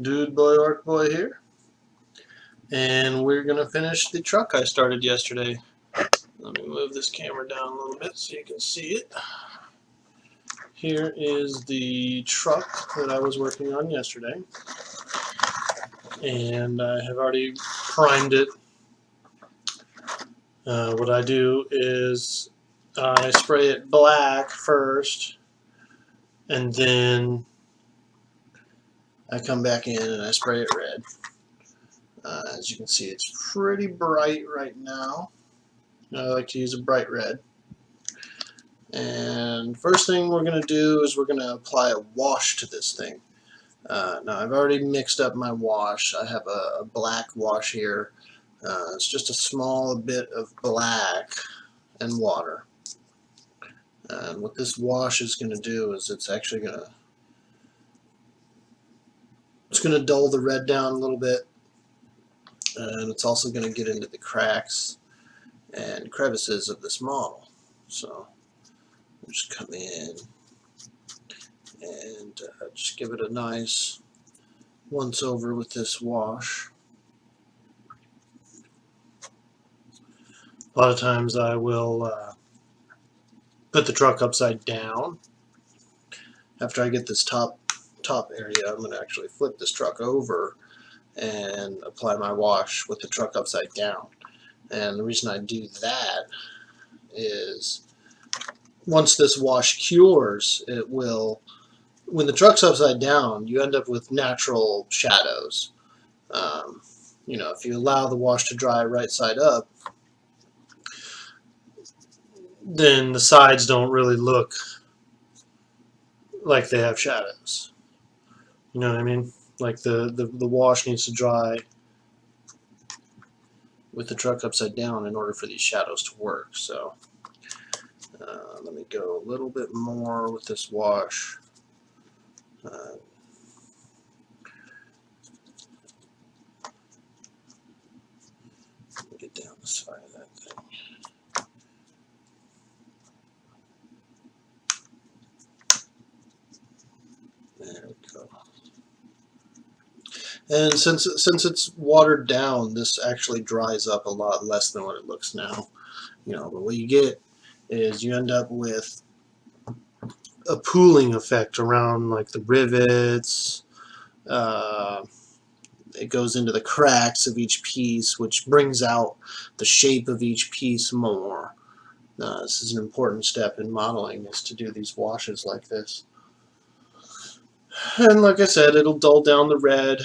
Dude Boy Ork Boy here, and we're gonna finish the truck I started yesterday. Let me move this camera down a little bit so you can see it. Here is the truck that I was working on yesterday, and I have already primed it. What I do is I spray it black first, and then I come back in and I spray it red. As you can see, it's pretty bright right now. I like to use a bright red. And first thing we're going to do is we're going to apply a wash to this thing. Now I've already mixed up my wash. I have a black wash here. It's just a small bit of black and water. And what this wash is going to do is it's actually going to dull the red down a little bit, and it's also going to get into the cracks and crevices of this model. So just come in and just give it a nice once over with this wash. A lot of times I will put the truck upside down. After I get this top area, I'm going to actually flip this truck over and apply my wash with the truck upside down. And the reason I do that is once this wash cures, it will, when the truck's upside down, you end up with natural shadows. You know, if you allow the wash to dry right side up, then the sides don't really look like they have shadows. You know what I mean? Like the wash needs to dry with the truck upside down in order for these shadows to work. So let me go a little bit more with this wash. Get down the side of that thing. There we go. And since it's watered down, this actually dries up a lot less than what it looks now. You know, but what you get is you end up with a pooling effect around like the rivets. It goes into the cracks of each piece, which brings out the shape of each piece more. This is an important step in modeling, is to do these washes like this. And like I said, it'll dull down the red.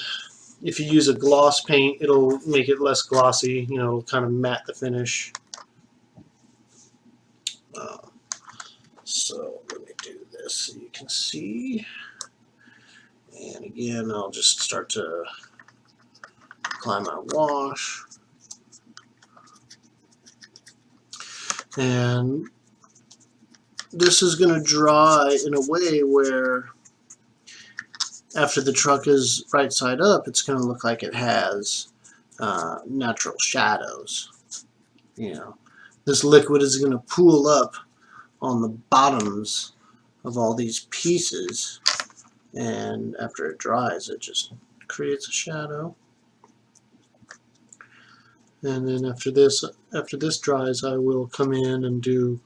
If you use a gloss paint, it'll make it less glossy. You know, it'll kind of matte the finish. So let me do this so you can see. And again, I'll just start to apply my wash. And this is going to dry in a way where after the truck is right side up, it's going to look like it has natural shadows. You know, this liquid is going to pool up on the bottoms of all these pieces, and after it dries, it just creates a shadow. And then after this dries, I will come in and do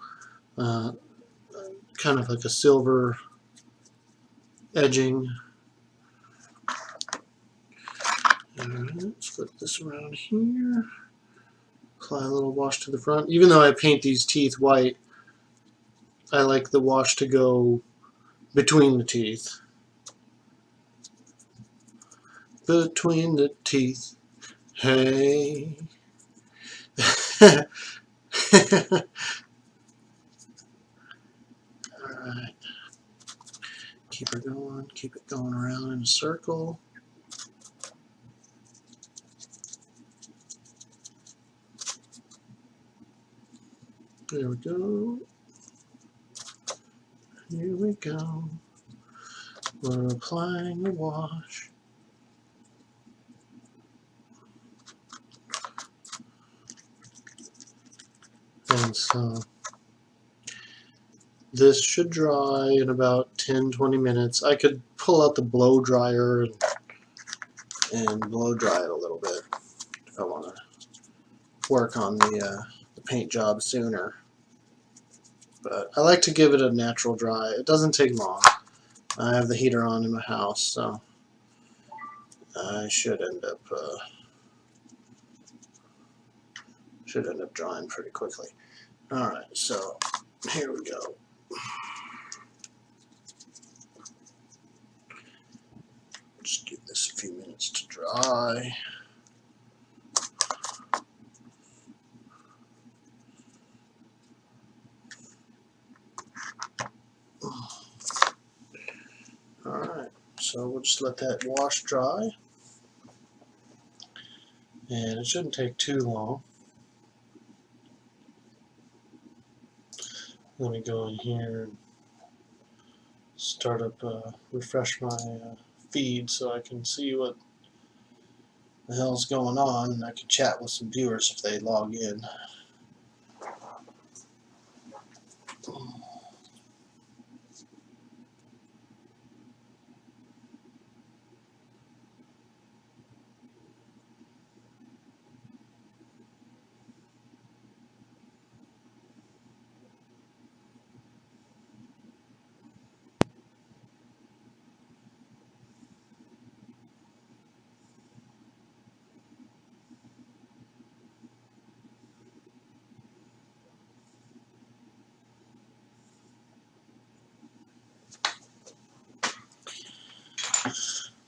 kind of like a silver edging. And let's flip this around here. Apply a little wash to the front. Even though I paint these teeth white, I like the wash to go between the teeth. Between the teeth. Hey. Alright. Keep it going around in a circle. There we go. Here we go. We're applying the wash. And so this should dry in about 10-20 minutes. I could pull out the blow dryer and and blow dry it a little bit if I want to work on the paint job sooner. But I like to give it a natural dry. It doesn't take long. I have the heater on in my house, so I should end up drying pretty quickly. Alright, so here we go. Just give this a few minutes to dry. Alright, so we'll just let that wash dry. And it shouldn't take too long. Let me go in here and start up, refresh my feed so I can see what the hell's going on, and I can chat with some viewers if they log in.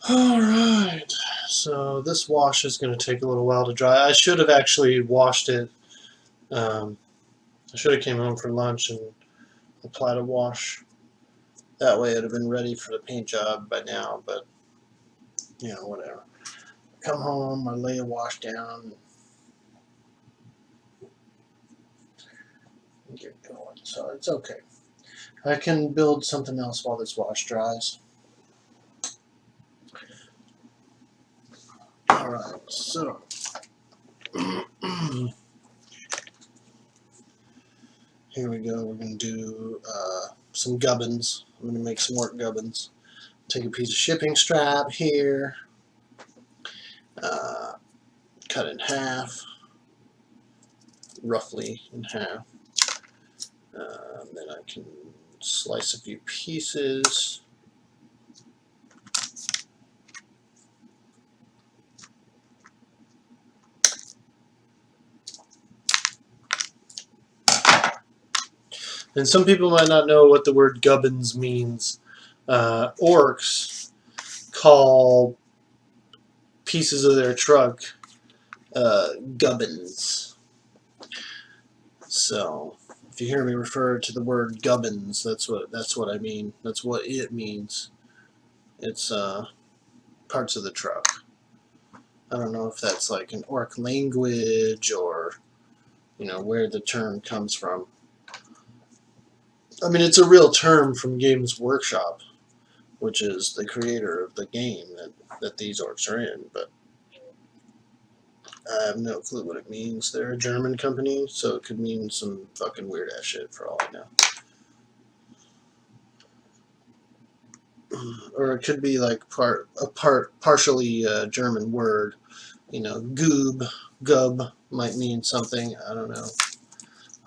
Alright, so this wash is going to take a little while to dry. I should have actually washed it. I should have came home for lunch and applied a wash. That way it would have been ready for the paint job by now, but, you know, whatever. Come home, I lay a wash down, and get going, so it's okay. I can build something else while this wash dries. Alright, so here we go. We're going to do some gubbins. I'm going to make some ork gubbins. Take a piece of shipping strap here, cut it in half, roughly in half. Then I can slice a few pieces. And some people might not know what the word gubbins means. Orcs call pieces of their truck gubbins. So if you hear me refer to the word gubbins, that's what I mean. That's what it means. It's parts of the truck. I don't know if that's like an orc language or, you know, where the term comes from. I mean, it's a real term from Games Workshop, which is the creator of the game that these orcs are in, but I have no clue what it means. They're a German company, so it could mean some fucking weird ass shit for all I know. Or it could be like partially German word. You know, gub might mean something. I don't know.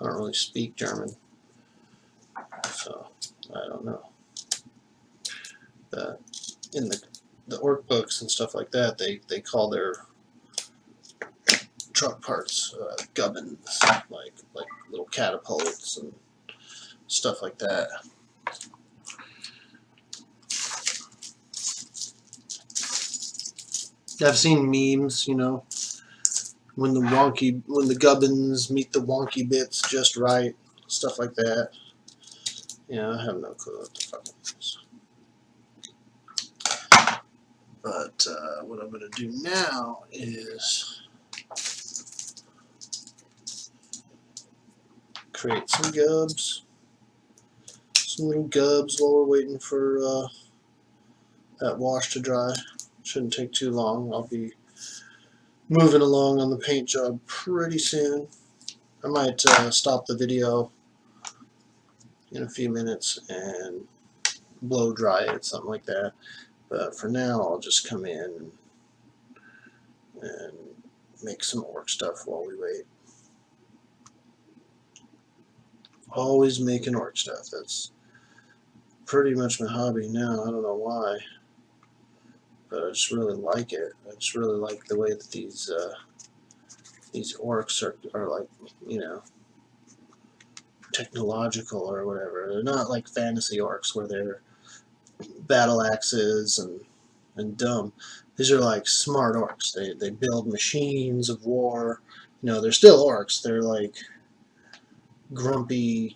I don't really speak German, so I don't know. But in the orc books and stuff like that, they call their truck parts gubbins, like little catapults and stuff like that. I've seen memes, you know, when the gubbins meet the wonky bits just right, stuff like that. Yeah, I have no clue what the fuck it is. But what I'm going to do now is create some gubs, some little gubs while we're waiting for that wash to dry. Shouldn't take too long. I'll be moving along on the paint job pretty soon. I might stop the video in a few minutes and blow dry it, something like that. But for now, I'll just come in and and make some orc stuff while we wait. Always making orc stuff. That's pretty much my hobby now. I don't know why, but I just really like it. I just really like the way that these orcs are like, you know, technological or whatever. They're not like fantasy orcs where they're battle axes and dumb. These are like smart orcs. They build machines of war. You know, they're still orcs. They're like grumpy,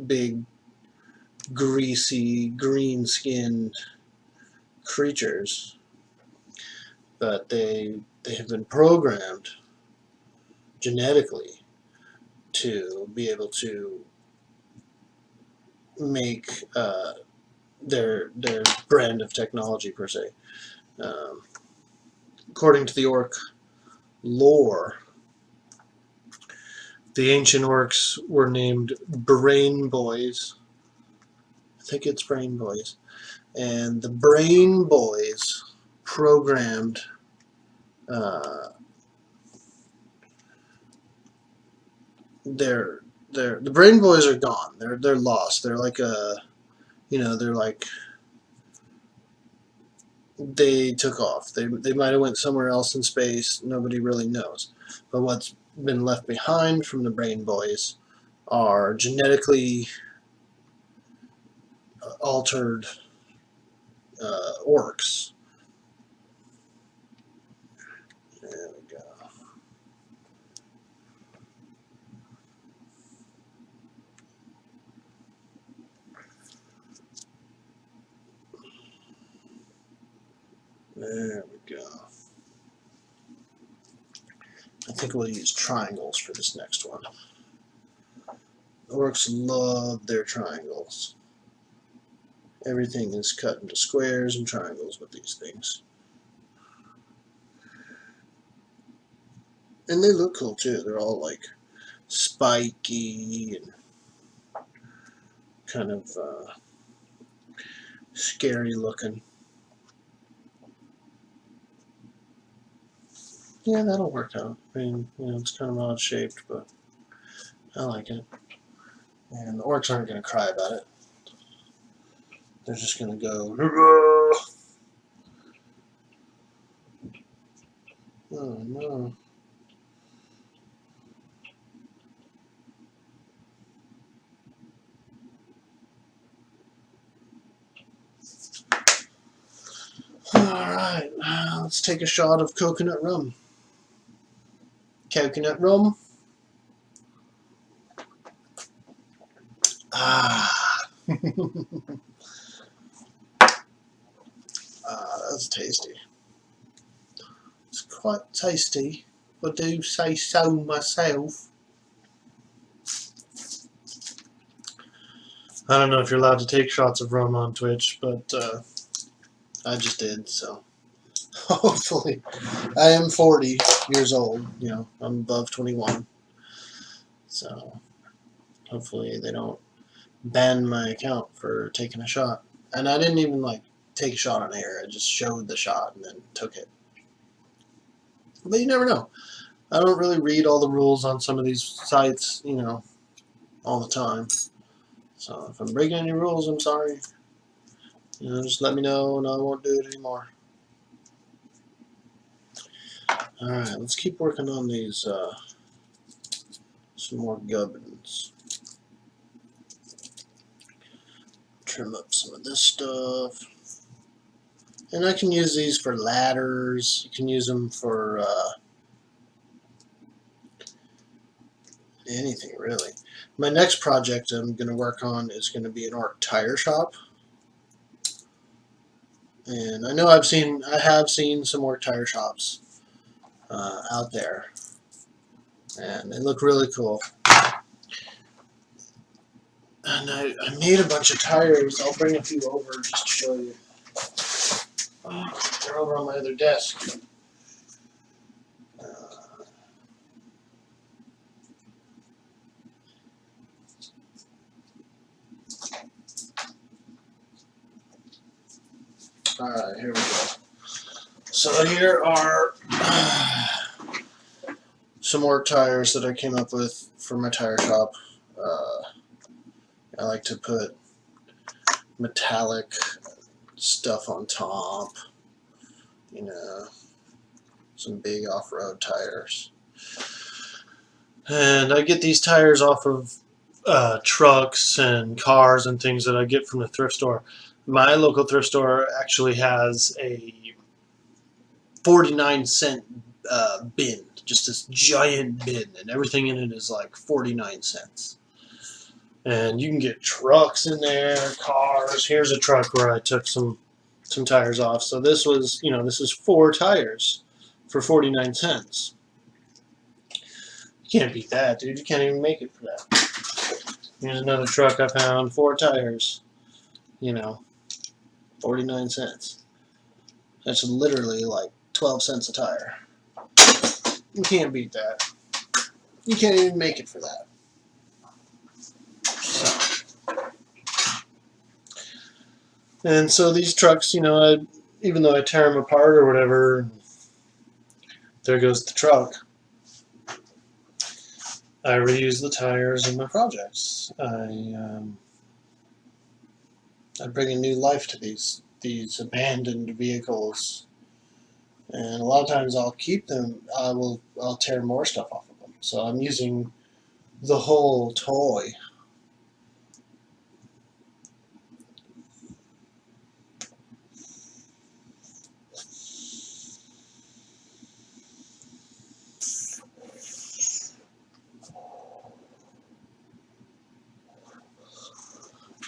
big, greasy, green-skinned creatures, but they have been programmed genetically to be able to make their brand of technology per se. According to the orc lore, the ancient orcs were named Brain Boys. I think it's Brain Boys. And the Brain Boys programmed the Brain Boys are gone. They're lost. They're like a, you know, they're like, they took off. They might have went somewhere else in space. Nobody really knows. But what's been left behind from the Brain Boys are genetically altered orcs. There we go. There we go. I think we'll use triangles for this next one. Orcs love their triangles. Everything is cut into squares and triangles with these things. And they look cool too. They're all like spiky and kind of scary looking. Yeah, that'll work out. I mean, you know, it's kind of odd shaped, but I like it. And the orcs aren't going to cry about it. They're just going to go, "Hurrah!" Oh no. Alright, let's take a shot of coconut rum. Coconut rum. Ah. That's tasty. It's quite tasty. I do say so myself. I don't know if you're allowed to take shots of rum on Twitch, but I just did, so hopefully. I am 40 years old, you know, I'm above 21, so hopefully they don't ban my account for taking a shot. And I didn't even like take a shot on air, I just showed the shot and then took it. But you never know. I don't really read all the rules on some of these sites, you know, all the time. So if I'm breaking any rules, I'm sorry. You know, just let me know and I won't do it anymore. Alright, let's keep working on these, some more gubbins. Trim up some of this stuff. And I can use these for ladders. You can use them for anything, really. My next project I'm going to work on is going to be an Ork tire shop. And I know I have seen some Ork tire shops out there. And they look really cool. And I made a bunch of tires. I'll bring a few over just to show you. Oh, they're over on my other desk. Alright, here we go. So here are some Ork tires that I came up with for my tire shop. I like to put metallic stuff on top, you know, some big off-road tires. And I get these tires off of trucks and cars and things that I get from the thrift store. My local thrift store actually has a 49-cent bin, just this giant bin, and everything in it is like 49 cents. And you can get trucks in there, cars. Here's a truck where I took some tires off. So this was, you know, this is 4 tires for 49 cents. You can't beat that, dude. You can't even make it for that. Here's another truck I found, 4 tires, you know, 49 cents. That's literally like 12 cents a tire. You can't beat that. You can't even make it for that. And so these trucks, you know, even though I tear them apart or whatever, there goes the truck. I reuse the tires in my projects. I bring a new life to these abandoned vehicles, and a lot of times I'll keep them. I'll tear more stuff off of them. So I'm using the whole toy.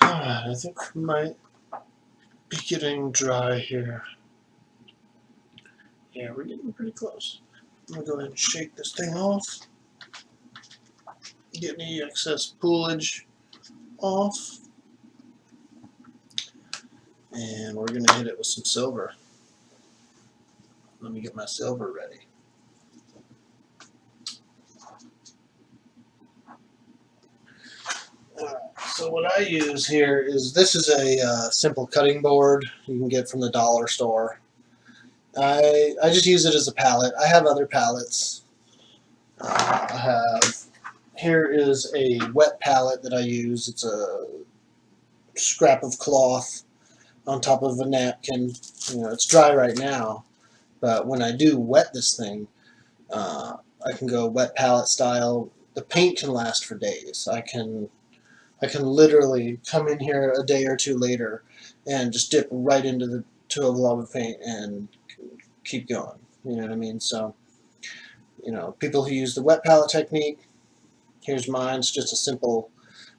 Alright, I think we might be getting dry here. Yeah, we're getting pretty close. I'm going to go ahead and shake this thing off. Get any excess poolage off. And we're going to hit it with some silver. Let me get my silver ready. So what I use here is, this is a simple cutting board you can get from the dollar store. I just use it as a palette. I have other palettes. Here is a wet palette that I use. It's a scrap of cloth on top of a napkin. You know, it's dry right now, but when I do wet this thing, I can go wet palette style. The paint can last for days. I can literally come in here a day or two later and just dip right into a glob of paint and keep going. You know what I mean? So, you know, people who use the wet palette technique, here's mine. It's just a simple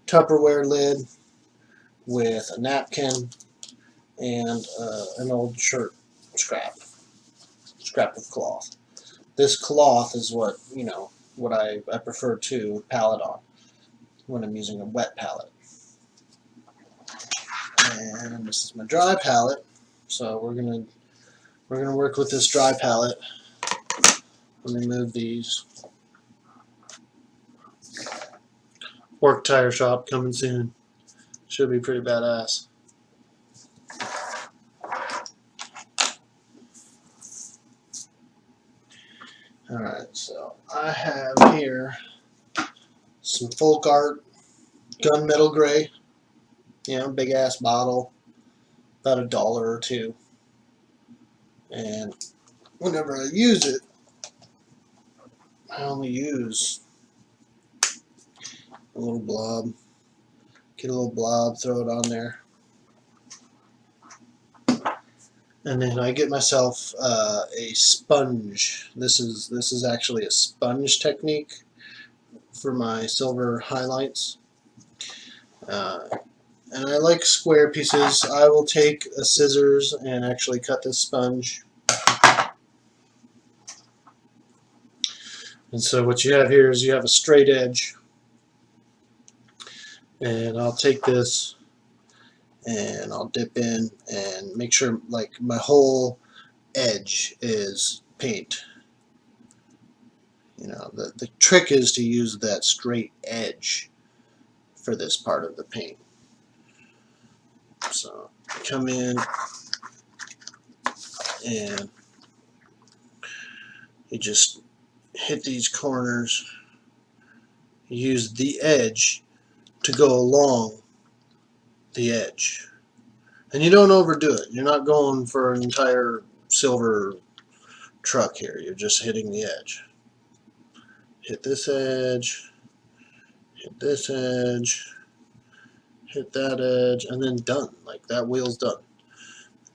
Tupperware lid with a napkin and an old shirt scrap of cloth. This cloth is what, you know, what I prefer to palette on when I'm using a wet palette. And this is my dry palette. So we're gonna work with this dry palette. Let me move these. Ork Tire Shop coming soon. Should be pretty badass. Alright, so I have here some folk art gunmetal gray. You know, big ass bottle, about $1 or $2. And whenever I use it, I only use a little blob. Get a little blob, throw it on there. And then I get myself a sponge. This is actually a sponge technique for my silver highlights. And I like square pieces. I will take a scissors and actually cut this sponge. And so what you have here is you have a straight edge. And I'll take this and I'll dip in and make sure like my whole edge is paint. You know, the trick is to use that straight edge for this part of the paint. So come in and You just hit these corners, use the edge to go along the edge. And you don't overdo it. You're not going for an entire silver truck here. You're just hitting the edge. Hit this edge, hit this edge, hit that edge, and then done. Like, that wheel's done.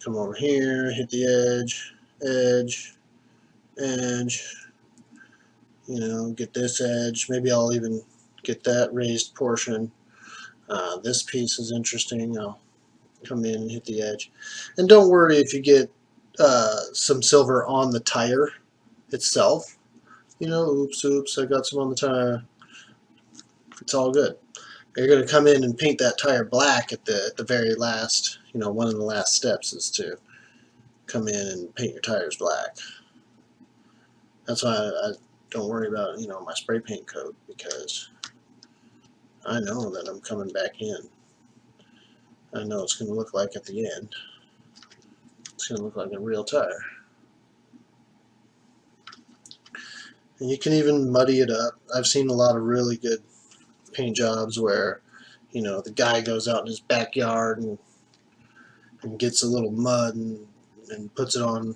Come over here, hit the edge, edge, edge, you know, get this edge. Maybe I'll even get that raised portion. This piece is interesting. I'll come in and hit the edge. And don't worry if you get some silver on the tire itself. You know, oops, I got some on the tire. It's all good. You're going to come in and paint that tire black at the very last, you know, one of the last steps is to come in and paint your tires black. That's why I don't worry about, you know, my spray paint coat, because I know that I'm coming back in. I know it's going to look like at the end. It's going to look like a real tire. And you can even muddy it up. I've seen a lot of really good paint jobs where, you know, the guy goes out in his backyard and gets a little mud and puts it on,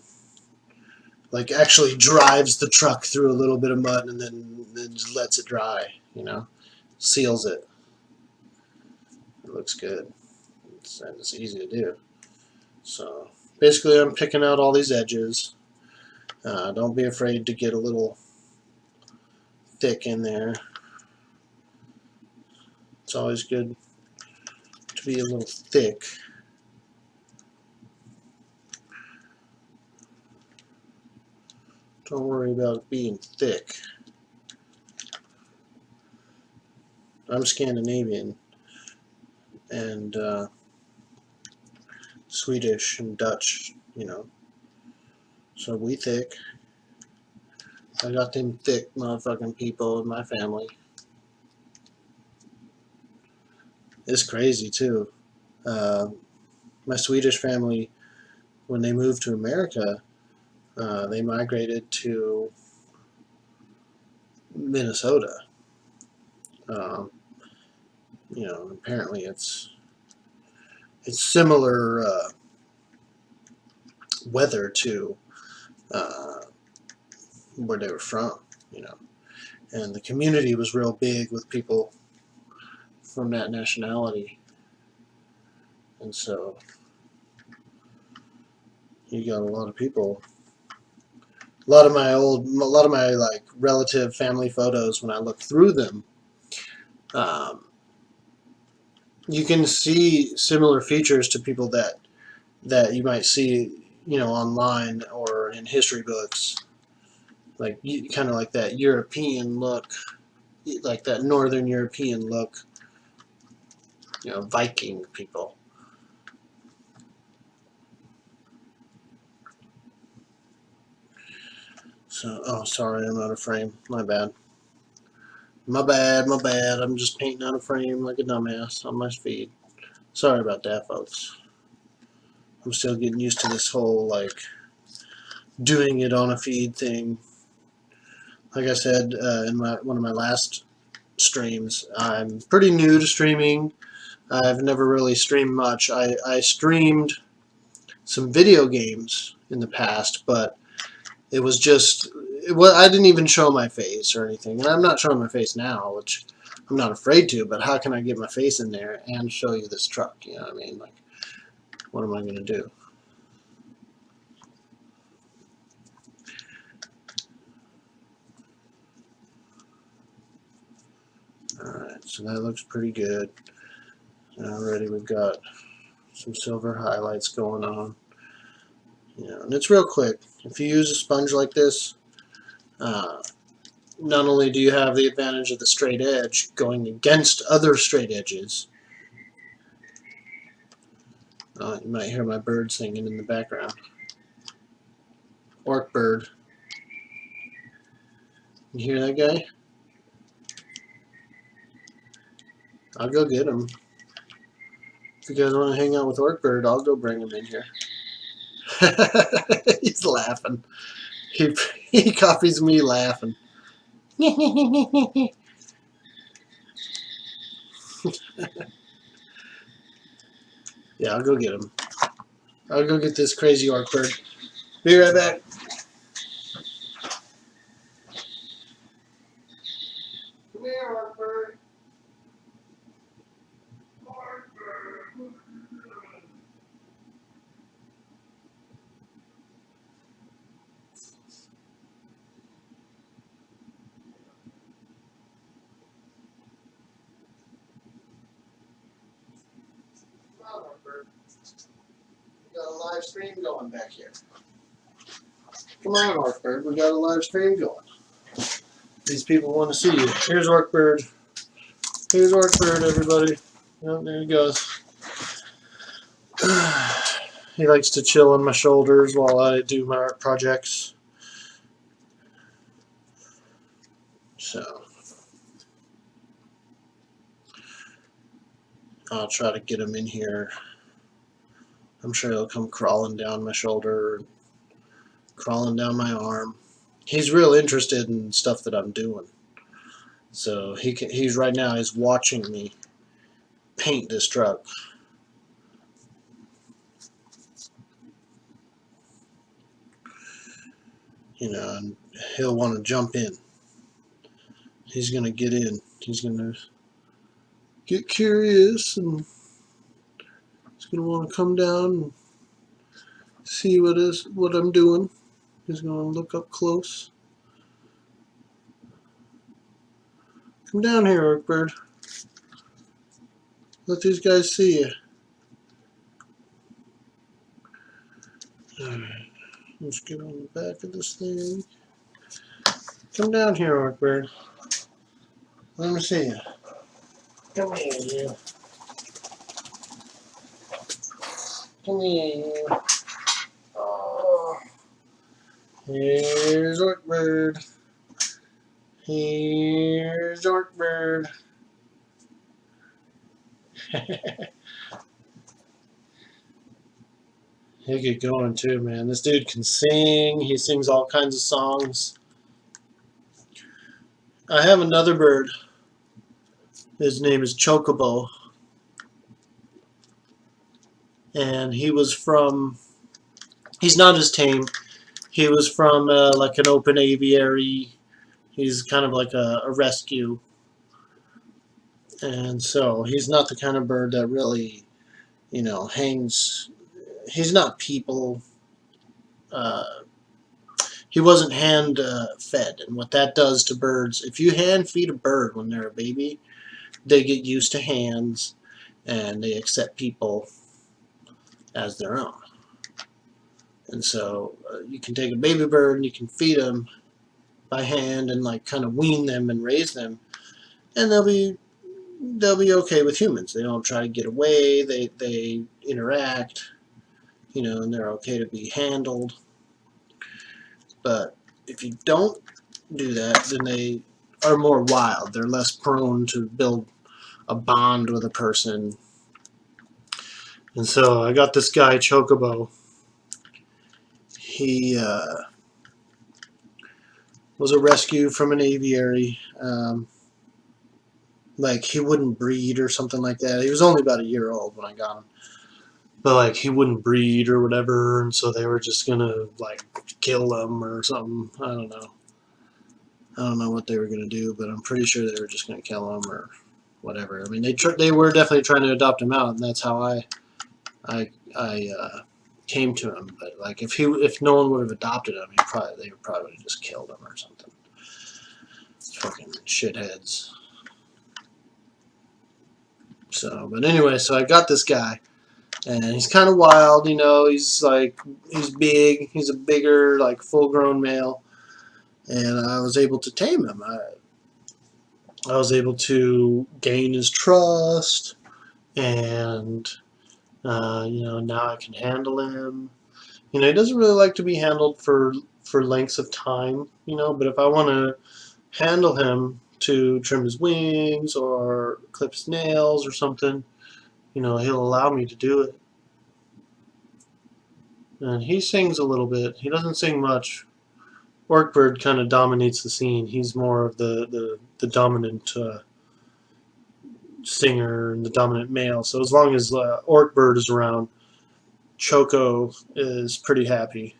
like actually drives the truck through a little bit of mud and then just lets it dry, you know, seals it. It looks good. It's easy to do. So basically I'm picking out all these edges. Don't be afraid to get a little thick in there. It's always good to be a little thick. Don't worry about being thick. I'm Scandinavian and Swedish and Dutch, you know. So we thick. I got them thick motherfucking people in my family. It's crazy too. My Swedish family, when they moved to America, they migrated to Minnesota. You know, apparently it's similar weather to where they were from, you know, and the community was real big with people from that nationality, and so you got a lot of people. A lot of my like relative family photos, when I look through them, you can see similar features to people that you might see, you know, online or in history books, like kind of like that European look, like that Northern European look, you know, Viking people. So, oh, sorry, I'm out of frame. My bad. My bad, my bad. I'm just painting out of frame like a dumbass on my feed. Sorry about that, folks. I'm still getting used to this whole, like, doing it on a feed thing. Like I said in one of my last streams, I'm pretty new to streaming. I've never really streamed much. I streamed some video games in the past, but it was just, I didn't even show my face or anything. And I'm not showing my face now, which I'm not afraid to, but how can I get my face in there and show you this truck? You know what I mean? Like, what am I going to do? Alright, so that looks pretty good. Already we've got some silver highlights going on. You know, and it's real quick. If you use a sponge like this, not only do you have the advantage of the straight edge going against other straight edges. You might hear my bird singing in the background. Ork bird. You hear that guy? I'll go get him. If you guys want to hang out with Ork bird, I'll go bring him in here. He's laughing. he copies me laughing. Yeah, I'll go get him. I'll go get this crazy orc bird. Be right back. Come here, orc bird. Orc bird. Come on, orc bird. We got a live stream going back here. Come on, orc bird. We got a live stream going. These people want to see you. Here's orc bird. Here's orc bird, everybody. Oh, there he goes. He likes to chill on my shoulders while I do my art projects. So I'll try to get him in here. I'm sure he'll come crawling down my shoulder, crawling down my arm. He's real interested in stuff that I'm doing. So he's right now he's watching me paint this truck. You know, and he'll want to jump in. He's going to get in. He's going to get curious, and he's going to want to come down and see what I'm doing. He's going to look up close. Come down here, orc bird. Let these guys see you. Alright, let's get on the back of this thing. Come down here, orc bird. Let me see you. Come here, you. Come here, you. Oh. Here's orc bird. Here's orc bird. He'll get going too, man. This dude can sing. He sings all kinds of songs. I have another bird. His name is Chocobo. And he was from... He's not as tame. He was from like an open aviary. He's kind of like a rescue. And so he's not the kind of bird that really, you know, hangs... He's not people. He wasn't hand fed. And what that does to birds, if you hand feed a bird when they're a baby, they get used to hands and they accept people as their own. And so you can take a baby bird and you can feed them by hand and like kind of wean them and raise them, and they'll be okay with humans. They don't try to get away. They interact, you know, and they're okay to be handled. But if you don't do that, then they are more wild. They're less prone to build a bond with a person. And so I got this guy, Chocobo. He was a rescue from an aviary. Like, he wouldn't breed or something like that. He was only about a year old when I got him. But, like, he wouldn't breed or whatever, and so they were just gonna, like, kill him or something. I don't know. I don't know what they were gonna do, but I'm pretty sure they were just gonna kill him or whatever. I mean, they were definitely trying to adopt him out, and that's how I came to him. But, like, if no one would have adopted him, they probably would have just killed him or something. Fucking shitheads. So, but anyway, so I got this guy. And he's kind of wild, you know, he's big, he's a bigger, like, full-grown male, and I was able to tame him. I was able to gain his trust, and, you know, now I can handle him. You know, he doesn't really like to be handled for lengths of time, you know, but if I want to handle him to trim his wings or clip his nails or something, you know, he'll allow me to do it. And he sings a little bit. He doesn't sing much, Orkbird kind of dominates the scene. He's more of the dominant singer and the dominant male. So as long as Orkbird is around, Choco is pretty happy.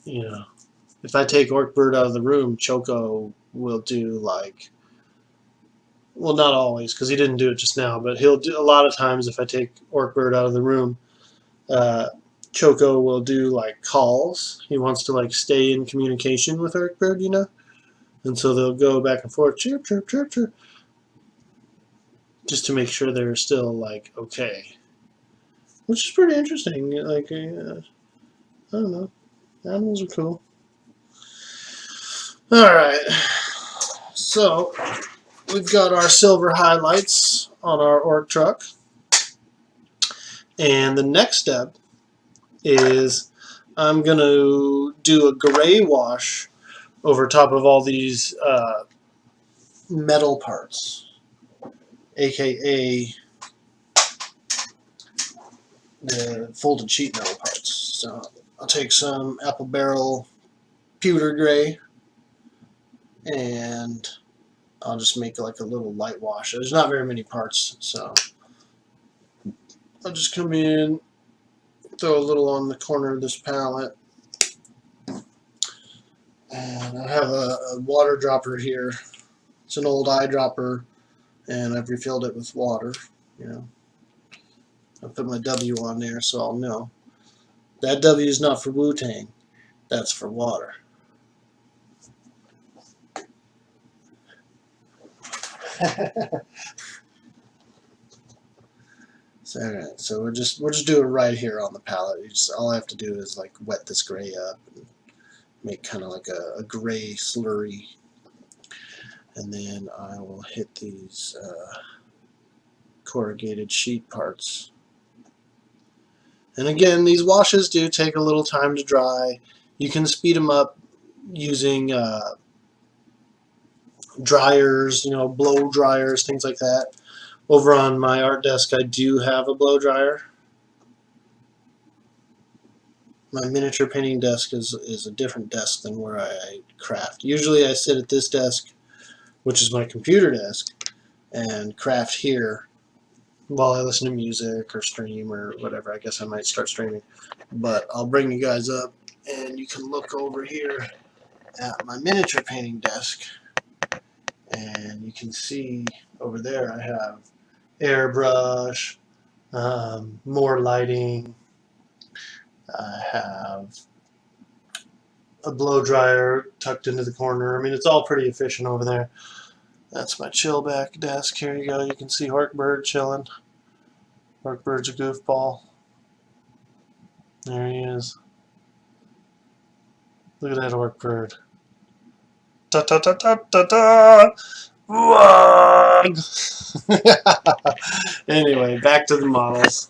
You know, if I take Orkbird out of the room, Choco will do like, well, not always because he didn't do it just now, but he'll do a lot of times. If I take Orkbird out of the room, Choco will do like calls. He wants to like stay in communication with Orkbird, you know, and so they'll go back and forth, chirp, chirp, chirp, chirp, just to make sure they're still like okay, which is pretty interesting. Like, I don't know, animals are cool. All right, so we've got our silver highlights on our Ork Trukk, and the next step is I'm gonna do a gray wash over top of all these metal parts, aka the folded sheet metal parts. So I'll take some apple barrel pewter gray and I'll just make like a little light wash. There's not very many parts, so I'll just come in, throw a little on the corner of this palette, and I have a water dropper here. It's an old eyedropper, and I've refilled it with water. You know, I put my W on there so I'll know. That W is not for Wu-Tang. That's for water. So, alright, so we'll just do it right here on the palette. All I have to do is like wet this gray up and make kind of like a gray slurry, and then I will hit these corrugated sheet parts. And again, these washes do take a little time to dry. You can speed them up using dryers, you know, blow dryers, things like that. Over on my art desk, I do have a blow dryer. My miniature painting desk is a different desk than where I craft. Usually I sit at this desk, which is my computer desk, and craft here while I listen to music or stream or whatever. I guess I might start streaming. But I'll bring you guys up, and you can look over here at my miniature painting desk, and you can see over there I have airbrush, more lighting. I have a blow dryer tucked into the corner. I mean, it's all pretty efficient over there. That's my chill back desk. Here you go. You can see Orkbird chilling. Orkbird's a goofball. There he is. Look at that Orkbird. Da da da da da da. Wog! Anyway, back to the models.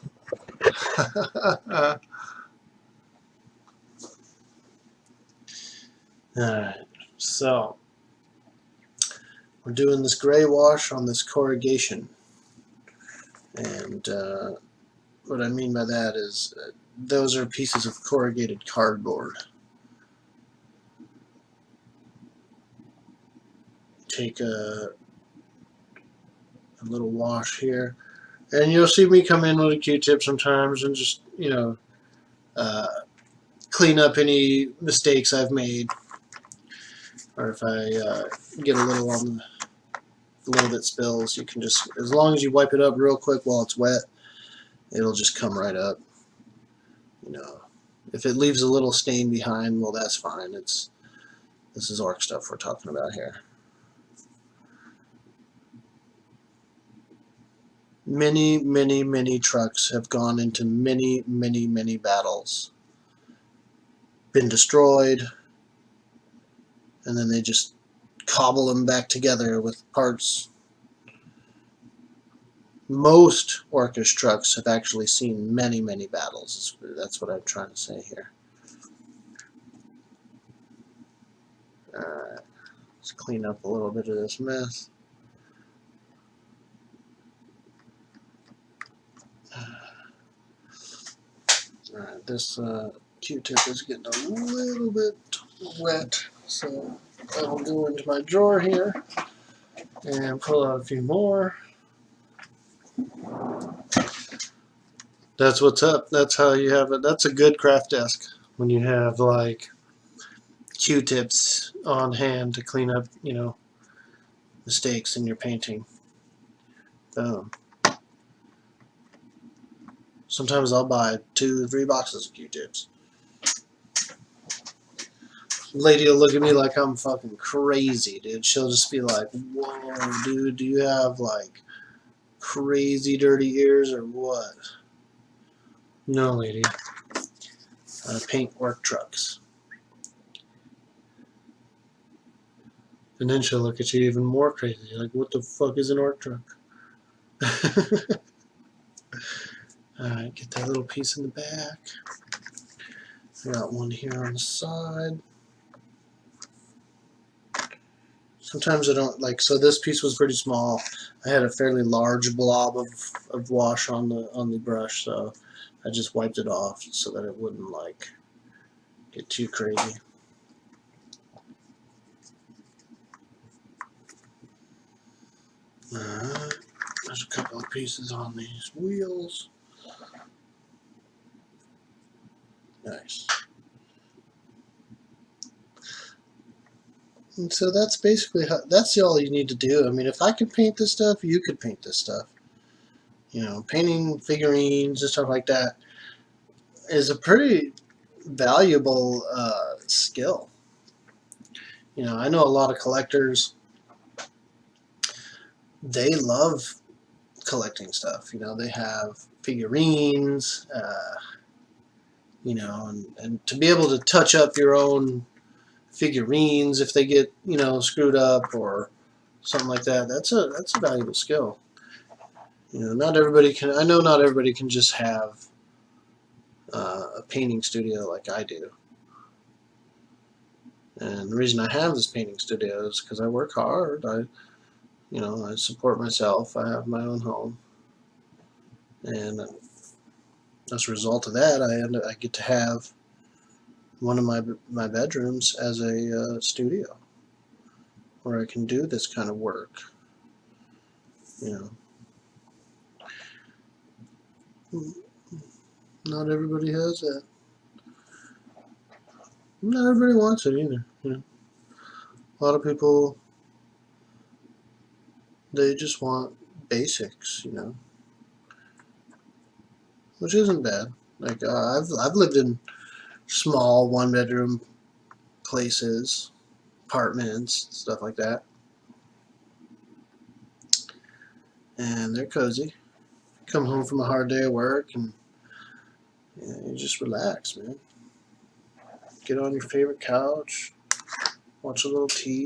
Alright, so we're doing this gray wash on this corrugation, and what I mean by that is those are pieces of corrugated cardboard. Take a little wash here, and you'll see me come in with a Q-tip sometimes and just, you know, clean up any mistakes I've made, or if I get a little on the little bit spills, you can just, as long as you wipe it up real quick while it's wet, it'll just come right up. You know, if it leaves a little stain behind, well, that's fine. This is Ork stuff we're talking about here. Many, many, many trucks have gone into many, many, many battles, been destroyed, and then they just cobble them back together with parts. Most Orkish trucks have actually seen many, many battles. That's what I'm trying to say here. Alright, let's clean up a little bit of this mess. Alright, this Q-tip is getting a little bit wet, so I'll go into my drawer here and pull out a few more. That's what's up. That's how you have it. That's a good craft desk when you have like Q-tips on hand to clean up, you know, mistakes in your painting. Boom. Sometimes I'll buy 2 or 3 boxes of Q-tips. Lady will look at me like I'm fucking crazy, dude. She'll just be like, "Whoa, dude, do you have like crazy dirty ears or what?" No, lady. I paint Ork trucks. And then she'll look at you even more crazy, like, "What the fuck is an Ork truck?" Alright, get that little piece in the back. I got one here on the side. Sometimes I don't like, so this piece was pretty small. I had a fairly large blob of wash on the brush, so I just wiped it off so that it wouldn't like get too crazy. Alright, there's a couple of pieces on these wheels. Nice. And so that's basically how, that's all you need to do. I mean, if I could paint this stuff, you could paint this stuff. You know, painting figurines and stuff like that is a pretty valuable skill. You know, I know a lot of collectors, they love collecting stuff. You know, they have figurines, you know, and to be able to touch up your own figurines if they get, you know, screwed up or something like that, that's a valuable skill. You know, not everybody can, I know not everybody can just have a painting studio like I do. And the reason I have this painting studio is because I work hard. You know, I support myself. I have my own home, and as a result of that, I get to have one of my bedrooms as a studio where I can do this kind of work. You know, not everybody has that. Not everybody wants it either. You know, a lot of people, they just want basics. You know, which isn't bad. Like I've lived in small 1-bedroom places, apartments, stuff like that, and they're cozy. Come home from a hard day of work and you just relax, man. Get on your favorite couch, watch a little TV.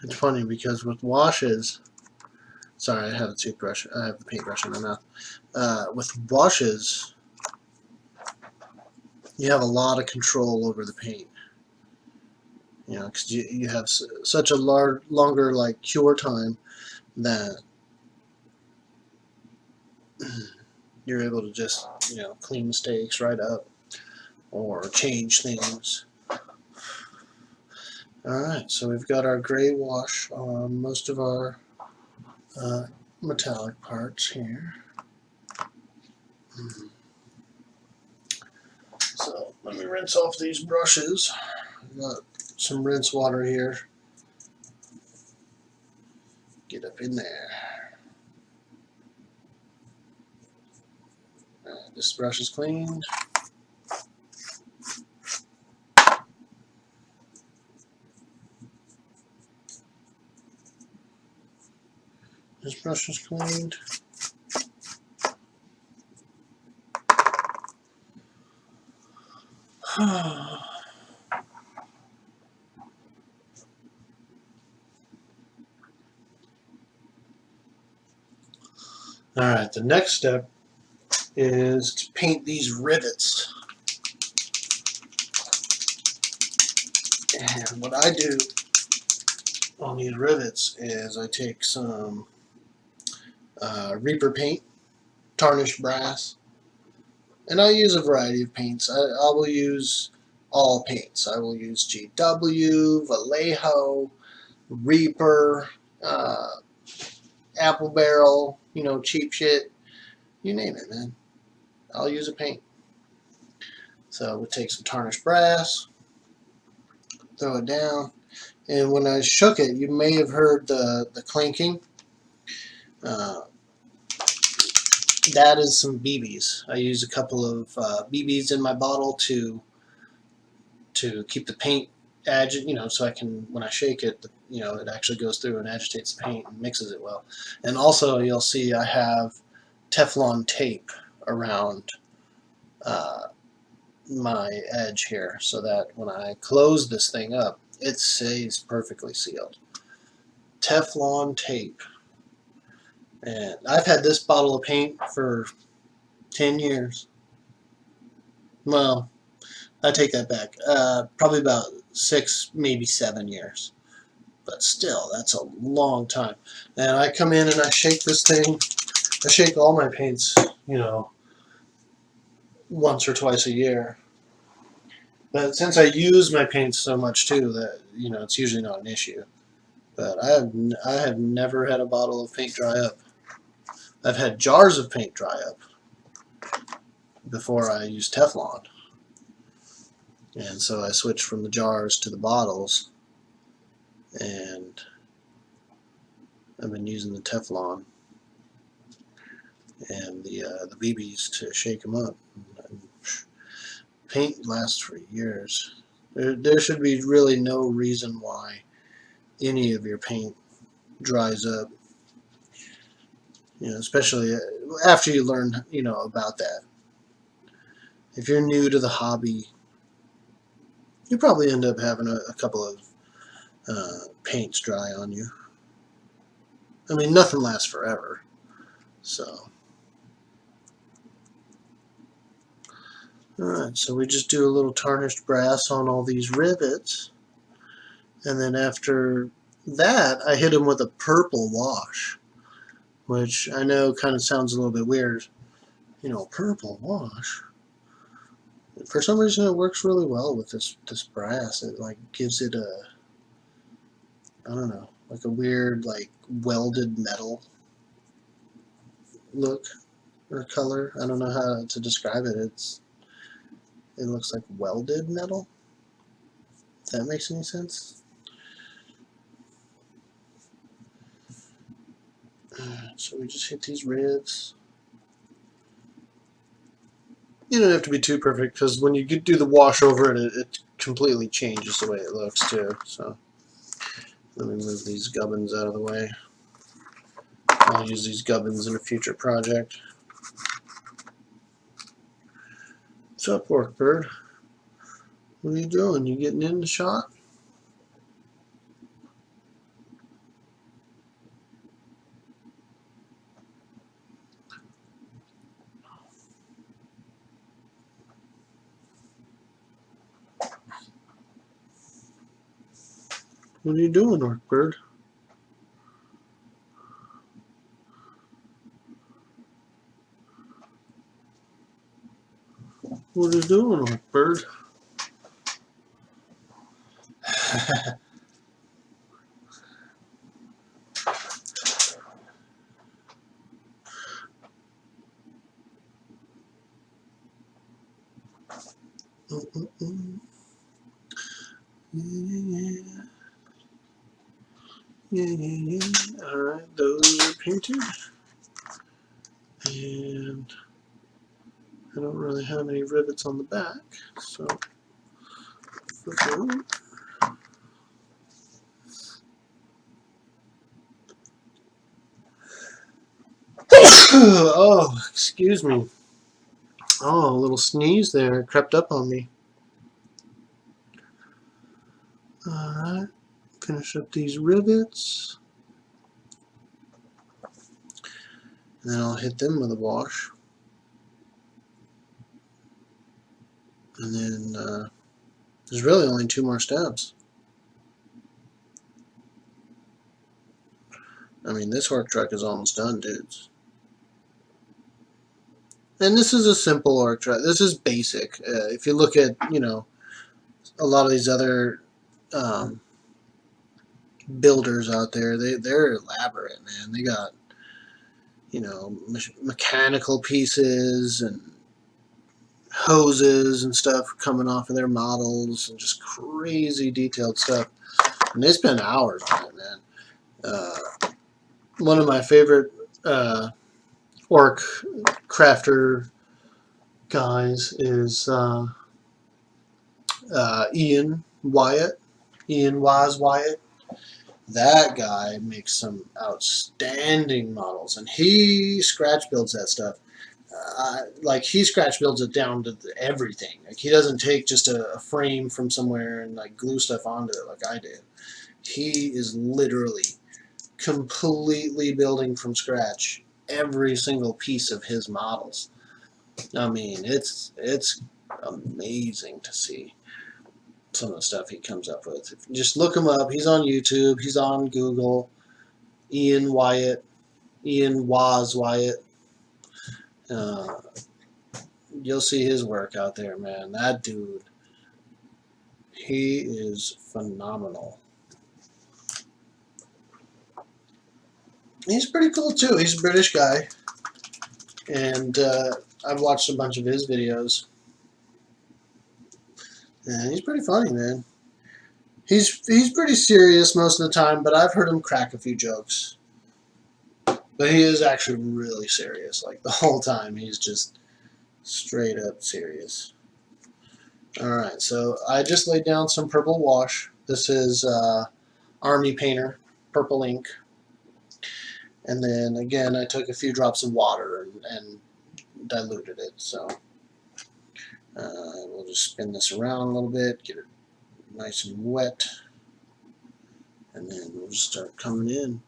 It's funny because with washes, sorry, I have a toothbrush. I have the paintbrush in my mouth. With washes, you have a lot of control over the paint. You know, because you have such a longer like cure time that you're able to just, you know, clean mistakes right up or change things. Alright, so we've got our gray wash on most of our metallic parts here. So let me rinse off these brushes. I've got some rinse water here. Get up in there. This brush is cleaned. This brush is cleaned. Alright, the next step is to paint these rivets. And what I do on these rivets is I take some Reaper paint, tarnished brass, And I use a variety of paints. I will use all paints. I will use GW, Vallejo, Reaper, Apple Barrel, you know, cheap shit. You name it, man. I'll use a paint. So we'll take some tarnished brass, throw it down, and when I shook it, you may have heard the clinking. That is some BBs. I use a couple of BBs in my bottle to keep the paint you know, so I can, when I shake it, you know, it actually goes through and agitates the paint and mixes it well. And also, you'll see I have Teflon tape around my edge here, so that when I close this thing up, it stays perfectly sealed. Teflon tape. And I've had this bottle of paint for 10 years. Well, I take that back. Probably about 6, maybe 7 years. But still, that's a long time. And I come in and I shake this thing. I shake all my paints, you know, once or twice a year. But since I use my paints so much too, that, you know, it's usually not an issue. But I have never had a bottle of paint dry up. I've had jars of paint dry up before I used Teflon. And so I switched from the jars to the bottles, and I've been using the Teflon and the BBs to shake them up. And paint lasts for years. There should be really no reason why any of your paint dries up. You know, especially after you learn, you know, about that. If you're new to the hobby, you probably end up having a couple of paints dry on you. I mean, nothing lasts forever, so. Alright, so we just do a little tarnished brass on all these rivets, and then after that, I hit them with a purple wash, which I know kind of sounds a little bit weird. You know, purple wash. For some reason, it works really well with this brass. It like gives it a, I don't know, like a weird like welded metal look or color. I don't know how to describe it. It looks like welded metal. If that makes any sense. So we just hit these ribs. You don't have to be too perfect, because when you do the wash over it, it completely changes the way it looks too. So let me move these gubbins out of the way. I'll use these gubbins in a future project. What's up, Orkbird? What are you doing? You getting in the shot? What are you doing, Orkbird? What are you doing, Orkbird? Yeah. Alright, those are painted. And I don't really have any rivets on the back, so flip it over. Oh, excuse me. Oh, a little sneeze there crept up on me. Alright, finish up these rivets. And then I'll hit them with a wash. And then there's really only 2 more steps. I mean, this Ork Trukk is almost done, dudes. And this is a simple Ork Trukk. This is basic. If you look at, you know, a lot of these other builders out there, they're elaborate, man. They got, you know, mechanical pieces and hoses and stuff coming off of their models and just crazy detailed stuff. And they spend hours on it, man. One of my favorite Ork crafter guys is Ian Wyatt. Ian Wyatt. That guy makes some outstanding models, and he scratch builds that stuff. Like he scratch builds it down to everything. Like he doesn't take just a frame from somewhere and like glue stuff onto it like I do. He is literally completely building from scratch every single piece of his models. I mean, it's amazing to see some of the stuff he comes up with. If you just look him up. He's on YouTube. He's on Google. Ian Wyatt. Ian Wyatt. You'll see his work out there, man. That dude, he is phenomenal. He's pretty cool too. He's a British guy, and I've watched a bunch of his videos, and he's pretty funny, man. He's pretty serious most of the time, but I've heard him crack a few jokes. But he is actually really serious. Like the whole time, he's just straight up serious. Alright, so I just laid down some purple wash. This is Army Painter, purple ink. And then again, I took a few drops of water and diluted it. So we'll just spin this around a little bit, get it nice and wet. And then we'll just start coming in,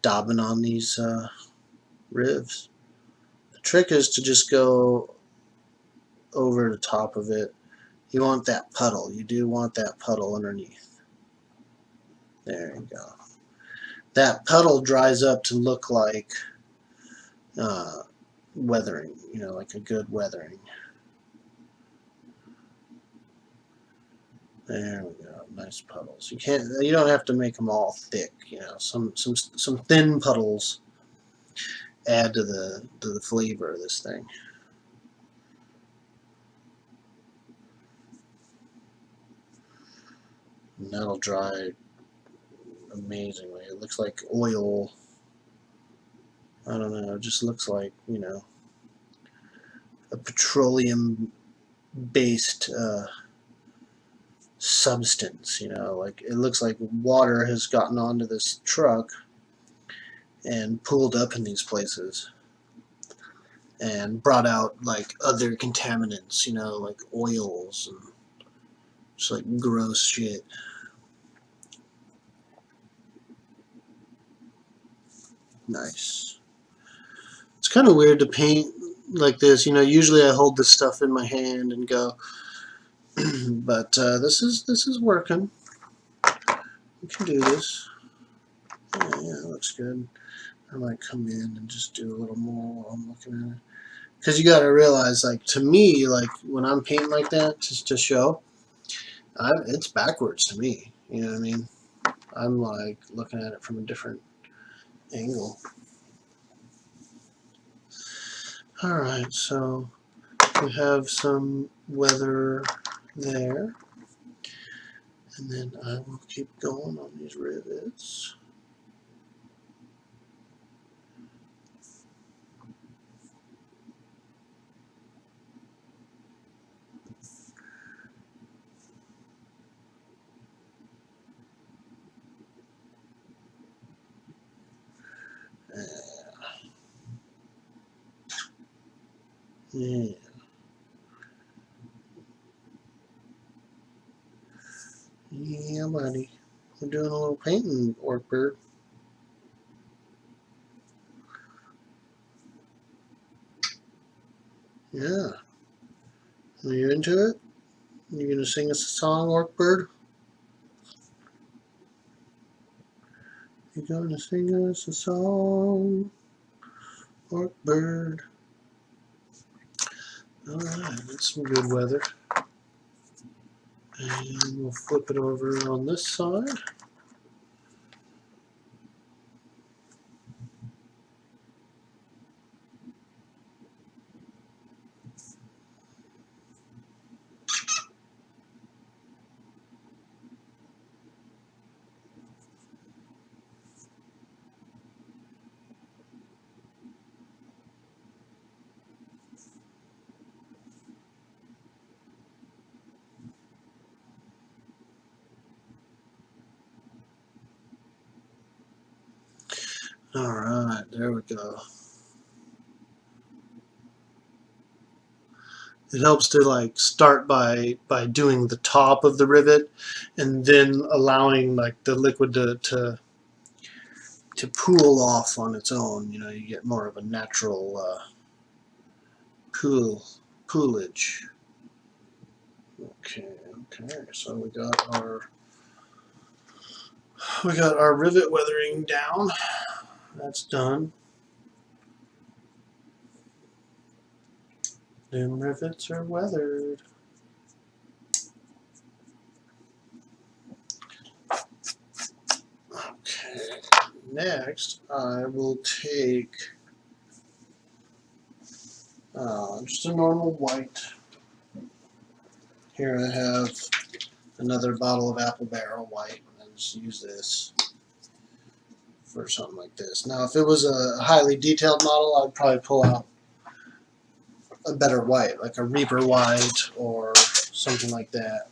daubing on these rivs. The trick is to just go over the top of it. You want that puddle. You do want that puddle underneath. There you go. That puddle dries up to look like weathering, you know, like a good weathering. There we go. Nice puddles. You don't have to make them all thick, you know. Some thin puddles add to the flavor of this thing. And that'll dry amazingly. It looks like oil. I don't know, it just looks like, you know, a petroleum based substance, you know, like it looks like water has gotten onto this truck and pooled up in these places and brought out like other contaminants, you know, like oils and just like gross shit. Nice. It's kind of weird to paint like this, you know. Usually I hold this stuff in my hand and go, but this is working. We can do this. Yeah, it looks good. I might come in and just do a little more while I'm looking at it. Because you got to realize, like, to me, like, when I'm painting like that to show, it's backwards to me. You know what I mean? I'm, like, looking at it from a different angle. Alright, so we have some weather there. And then I will keep going on these rivets. Yeah. Yeah, buddy. We're doing a little painting, Ork Bird. Yeah. Are you into it? You gonna sing us a song, Ork Bird? You gonna sing us a song, Ork Bird? Alright, that's some good weather. And we'll flip it over on this side. Alright, there we go. It helps to like start by doing the top of the rivet and then allowing like the liquid to pool off on its own. You know, you get more of a natural poolage. Okay, so we got our rivet weathering down. That's done. Them rivets are weathered. Okay, next I will take just a normal white. Here I have another bottle of apple barrel white. I'll just use this for something like this. Now, if it was a highly detailed model, I'd probably pull out a better white, like a Reaper white or something like that.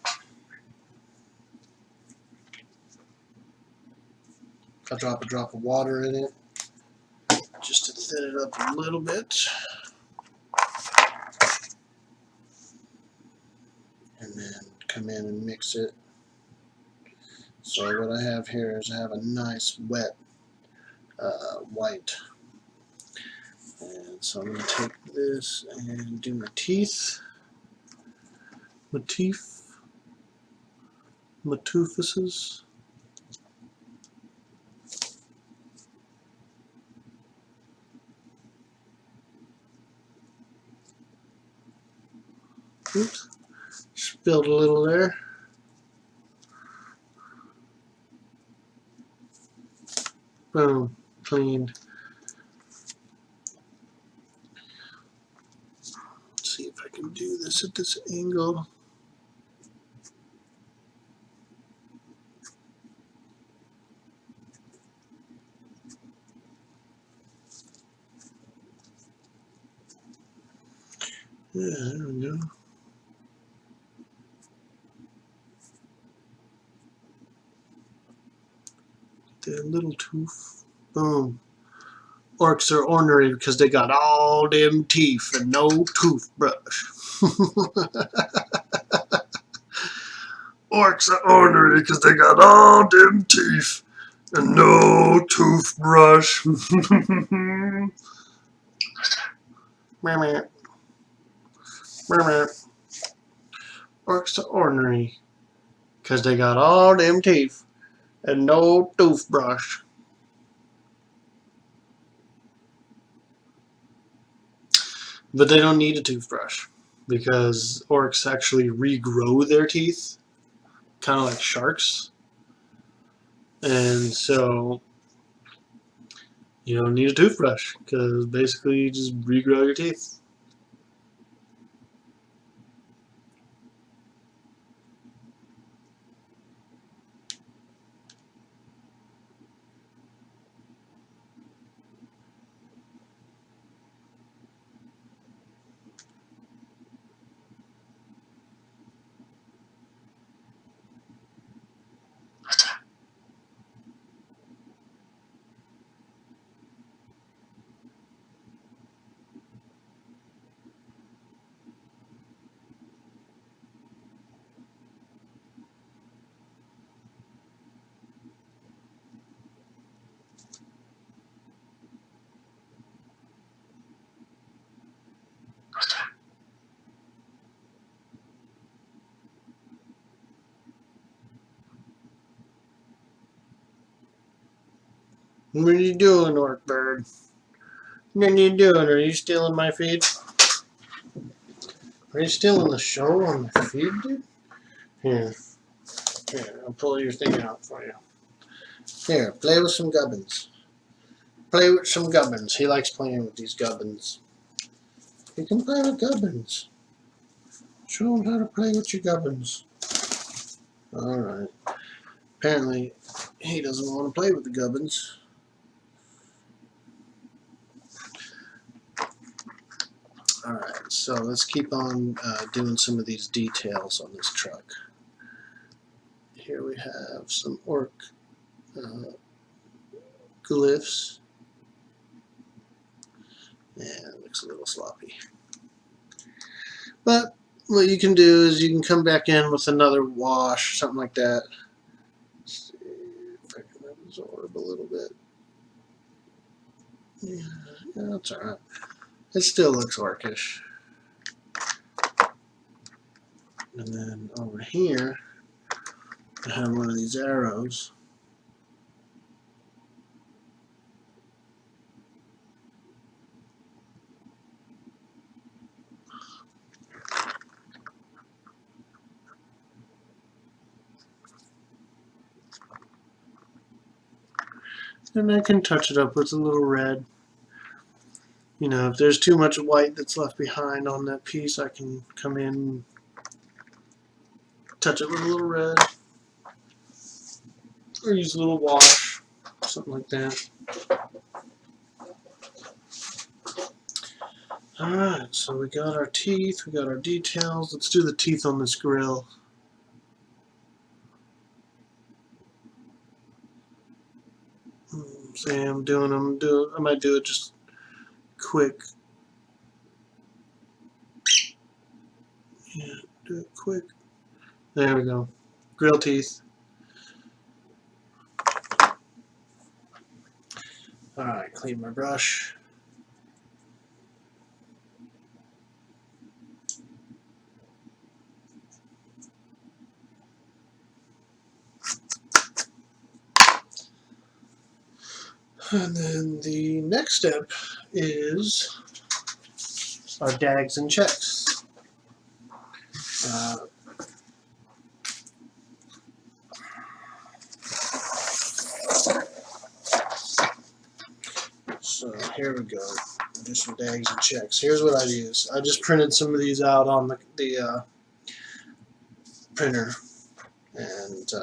I'll drop a drop of water in it just to thin it up a little bit. And then come in and mix it. So what I have here is I have a nice wet white. And so I'm going to take this and do my teeth. Matoofuses. Oops, spilled a little there. Boom, cleaned. Let's see if I can do this at this angle. Yeah, there we go. Their little tooth. Boom. Orcs are ornery because they got all them teeth and no toothbrush. Orcs are ornery because they got all them teeth and no toothbrush. Orcs are ornery because they got all them teeth and no toothbrush. But they don't need a toothbrush because orcs actually regrow their teeth, kind of like sharks. And so you don't need a toothbrush because basically you just regrow your teeth. What are you doing, Orc Bird? What are you doing? Are you stealing my feed? Are you still in the show on the feed, dude? Here, I'll pull your thing out for you. Here, play with some gubbins. Play with some gubbins. He likes playing with these gubbins. You can play with gubbins. Show him how to play with your gubbins. Alright. Apparently, he doesn't want to play with the gubbins. Alright, so let's keep on doing some of these details on this truck. Here we have some orc glyphs. Yeah, it looks a little sloppy. But what you can do is you can come back in with another wash, something like that. Let's see if I can absorb a little bit. Yeah, that's alright. It still looks orcish. And then over here, I have one of these arrows. And I can touch it up with a little red. You know, if there's too much white that's left behind on that piece, I can come in and touch it with a little red. Or use a little wash, something like that. Alright, so we got our teeth, we got our details. Let's do the teeth on this grill. See, I might do it just quick. Yeah, do it quick. There we go. Grill teeth. Alright, clean my brush. And then the next step is our dags and checks. So here we go. Do some dags and checks. Here's what I use. I just printed some of these out on the printer, and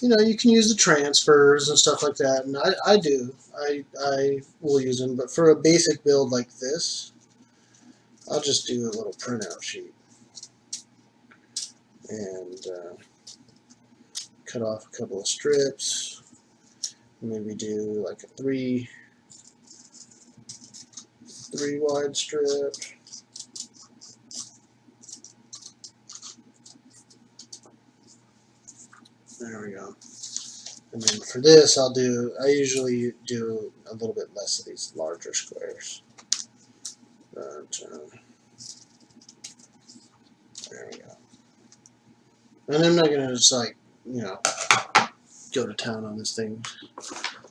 you know, you can use the transfers and stuff like that, and I will use them. But for a basic build like this, I'll just do a little printout sheet and cut off a couple of strips. Maybe do like a three wide strip. There we go. And then for this, I usually do a little bit less of these larger squares. But there we go. And I'm not gonna just like, you know, go to town on this thing.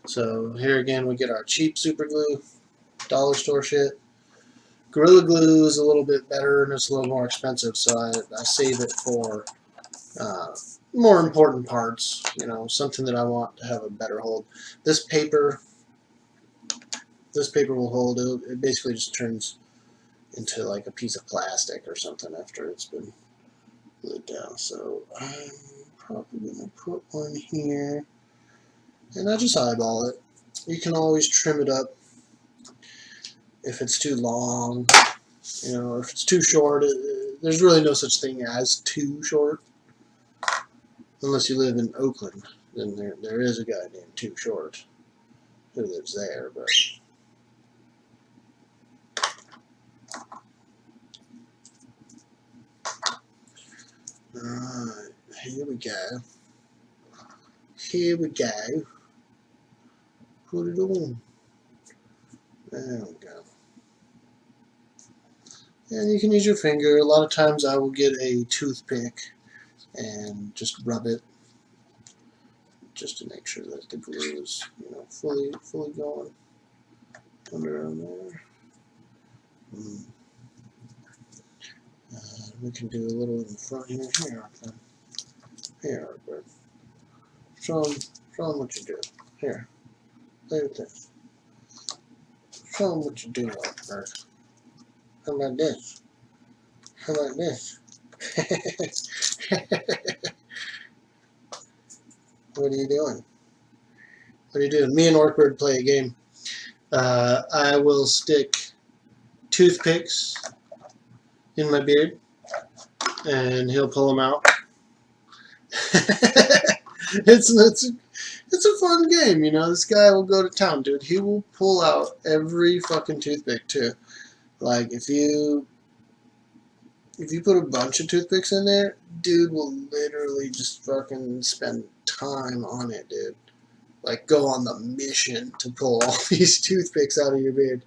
So here again, we get our cheap super glue, dollar store shit. Gorilla Glue is a little bit better and it's a little more expensive, so I save it for more important parts, you know, something that I want to have a better hold. This paper will hold. It basically just turns into like a piece of plastic or something after it's been glued down. So I'm probably going to put one here, and I just eyeball it. You can always trim it up if it's too long, you know, or if it's too short. There's really no such thing as too short. Unless you live in Oakland, then there is a guy named Too Short who lives there, but alright, here we go. Here we go. Put it on. There we go. And you can use your finger. A lot of times I will get a toothpick and just rub it, just to make sure that the glue is, you know, fully going under on there. we can do a little in the front here. Here, Ork. Show them what you do. Here, play with this. Show them what you do, Ork. How about this? How about this? What are you doing? What are you doing? Me and Orkbird play a game. I will stick toothpicks in my beard, and he'll pull them out. It's a fun game, you know. This guy will go to town, dude. He will pull out every fucking toothpick too. Like if you put a bunch of toothpicks in there, dude will literally just fucking spend time on it, dude. Like go on the mission to pull all these toothpicks out of your beard.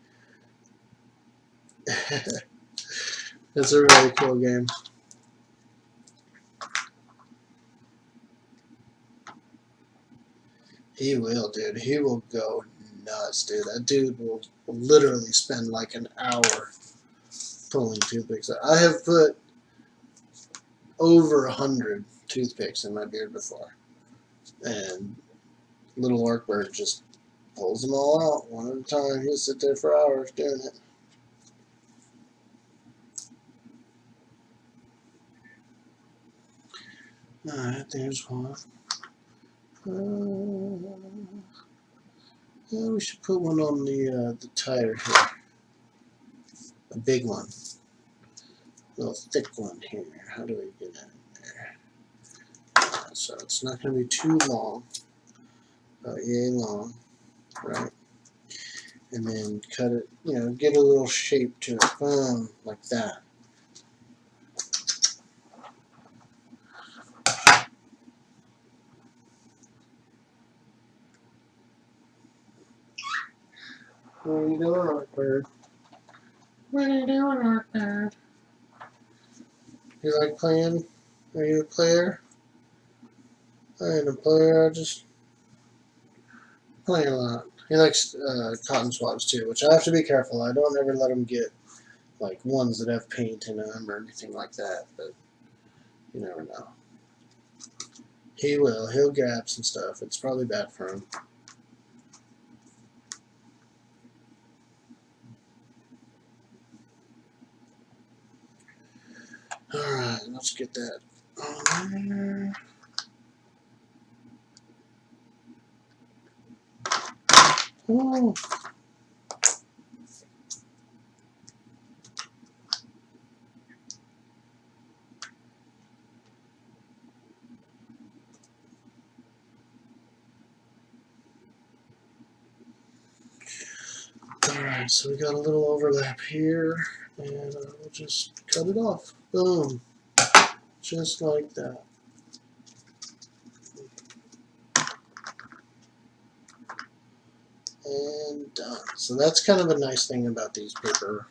It's a really cool game. He will, dude. He will go nuts, dude. That dude will literally spend like an hour pulling toothpicks out. I have put over 100 toothpicks in my beard before, and little Orkbird just pulls them all out one at a time. He'll sit there for hours doing it. Alright, there's one. Yeah, we should put one on the tire here. A big one. A little thick one here. How do we get that in there? So it's not going to be too long. About yay long. Right? And then cut it, you know, get a little shape to it. Boom, like that. What are you doing, Orkbird? What are you doing, Orkbird? You like playing? Are you a player? I ain't a player, I just play a lot. He likes cotton swabs too, which I have to be careful. I don't ever let him get like ones that have paint in them or anything like that, but you never know. He will. He'll grab some stuff. It's probably bad for him. Alright, let's get that on there. Oh. Alright, so we got a little overlap here, and we'll just cut it off. Boom. Just like that. And done. So that's kind of a nice thing about these paper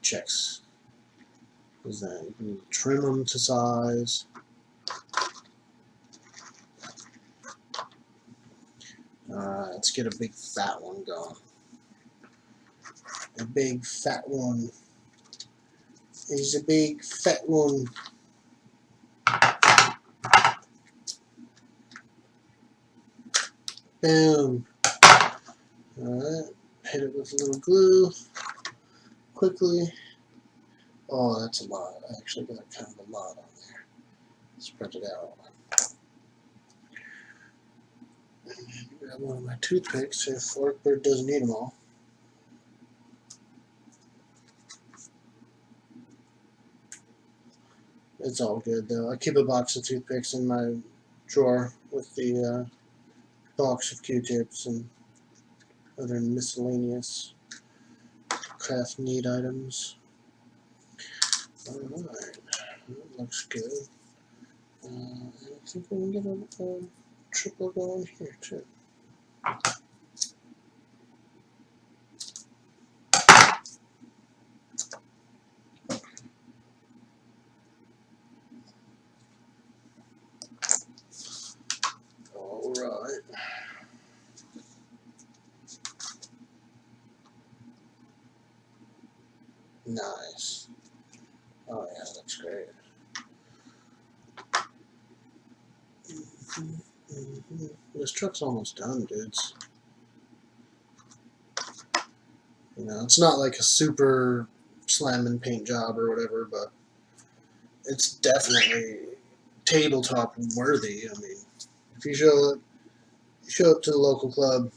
checks, is that you can trim them to size. Alright, let's get a big fat one going. A big fat one. He's a big fat one. Boom. Alright, hit it with a little glue quickly. Oh, that's a lot. I actually got kind of a lot on there. Spread it out. And then grab one of my toothpicks if Orkbird doesn't eat them all. It's all good though. I keep a box of toothpicks in my drawer with the box of Q-tips and other miscellaneous craft need items. Alright, that looks good. I think we can get a triple going here too. Alright. Nice. This truck's almost done, dudes. You know, it's not like a super slamming paint job or whatever, but it's definitely tabletop worthy. I mean, if you show up to the local club,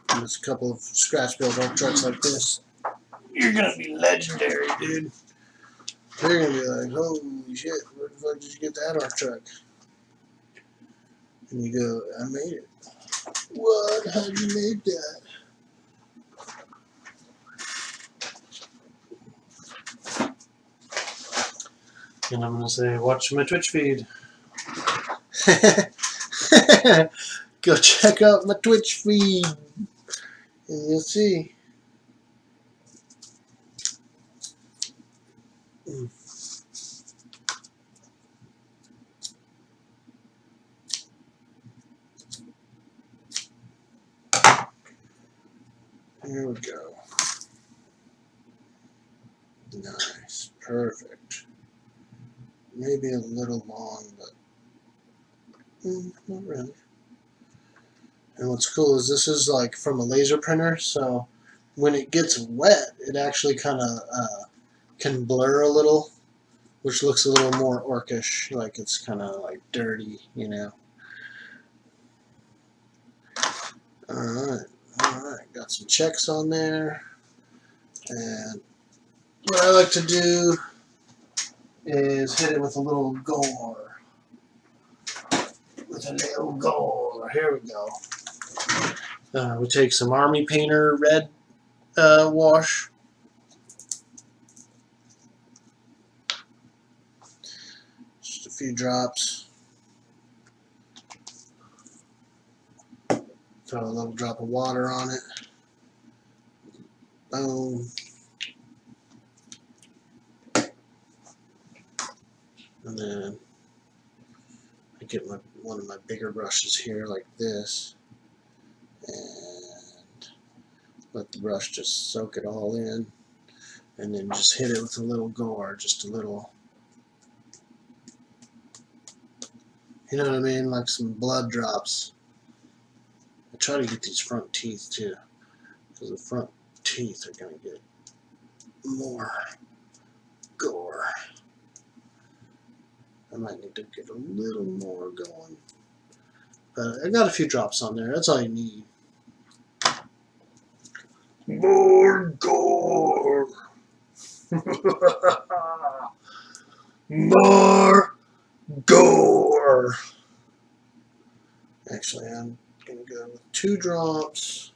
and there's a couple of scratch built Ork trucks like this, you're gonna be legendary, dude. They're gonna be like, holy shit, where the fuck did you get that Ork truck? And you go, I made it. What? How'd you make that? And I'm gonna say, watch my Twitch feed. Go check out my Twitch feed, and you'll see. Here we go. Nice. Perfect. Maybe a little long, but not really. And what's cool is this is like from a laser printer, so when it gets wet, it actually kind of can blur a little, which looks a little more orcish, like it's kind of like dirty, you know. Alright, got some checks on there, and what I like to do is hit it with a little gore. With a little gore. Here we go. We take some Army Painter red wash. Just a few drops. Throw a little drop of water on it. Boom. And then I get one of my bigger brushes here like this, and let the brush just soak it all in, and then just hit it with a little gore, just a little, you know what I mean, like some blood drops. I try to get these front teeth too, because the front teeth are going to get more gore. I might need to get a little more going. But I got a few drops on there. That's all you need. More gore! More gore! Actually, I'm going to go with 2 drops.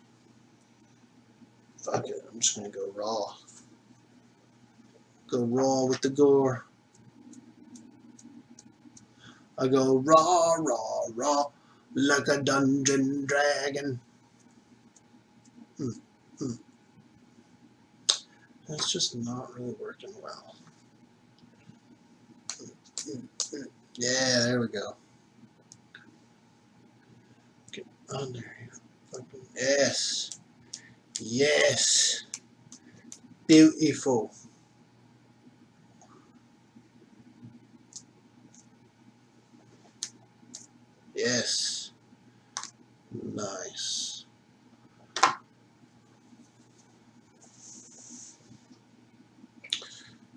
Fuck it, I'm just going to go raw. Go raw with the gore. I go raw, raw, raw, like a dungeon dragon. It's just not really working well. Yeah, there we go. Get on there. Yes. Yes. Beautiful. Yes. Nice.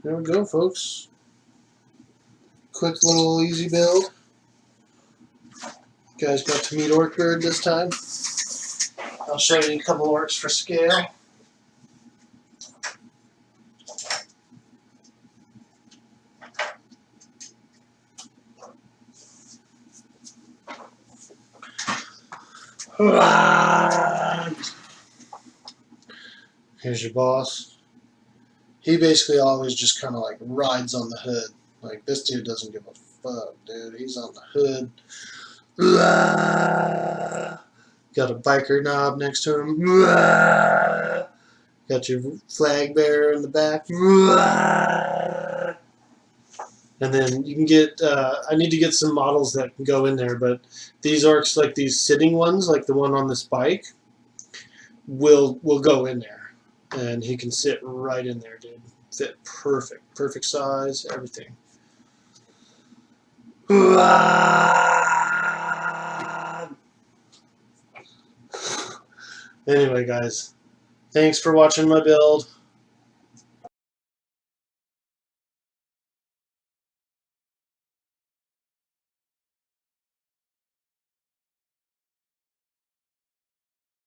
There we go, folks. Quick little easy build. You guys got to meet Ork Bird this time. I'll show you a couple orcs for scale. Here's your boss. He basically always just kind of like rides on the hood. Like, this dude doesn't give a fuck, dude. He's on the hood. Got a biker knob next to him. Got your flag bearer in the back. And then you can get, I need to get some models that can go in there, but these orcs, like these sitting ones, like the one on this bike, will go in there. And he can sit right in there, dude. Fit perfect. Perfect size, everything. Anyway, guys, thanks for watching my build.